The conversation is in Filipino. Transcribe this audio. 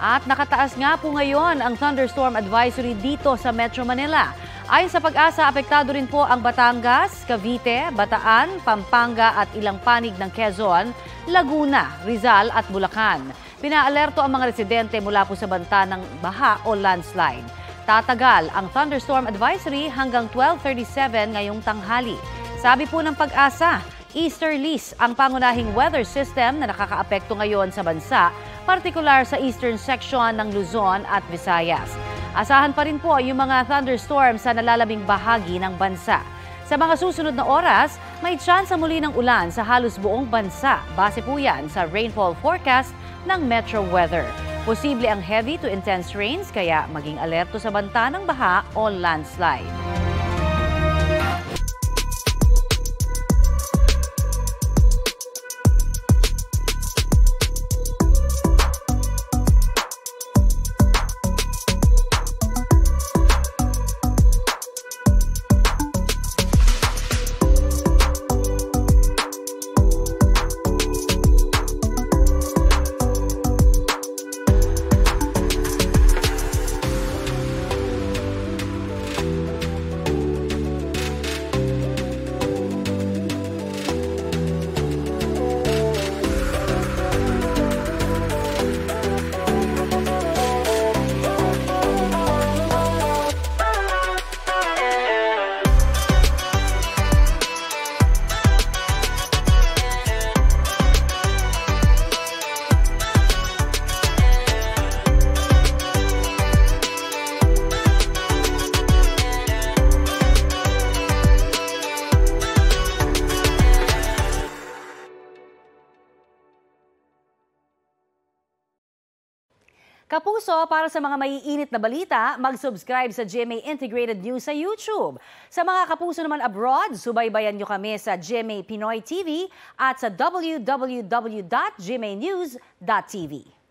At nakataas nga po ngayon ang thunderstorm advisory dito sa Metro Manila. Ayon sa Pag-asa, apektado rin po ang Batangas, Cavite, Bataan, Pampanga at ilang panig ng Quezon, Laguna, Rizal at Bulacan. Pinaalerto ang mga residente mula po sa banta ng baha o landslide. Tatagal ang thunderstorm advisory hanggang 12:37 ngayong tanghali. Sabi po ng Pag-asa, easterlies ang pangunahing weather system na nakakaapekto ngayon sa bansa, partikular sa eastern section ng Luzon at Visayas. Asahan pa rin po yung mga thunderstorms sa nalalabing bahagi ng bansa. Sa mga susunod na oras, may tsansa muli ng ulan sa halos buong bansa. Base po yan sa rainfall forecast ng Metro Weather. Posible ang heavy to intense rains kaya maging alerto sa banta ng baha o landslide. Kapuso, para sa mga maiinit na balita, mag-subscribe sa GMA Integrated News sa YouTube. Sa mga kapuso naman abroad, subaybayan nyo kami sa GMA Pinoy TV at sa www.gmanews.tv.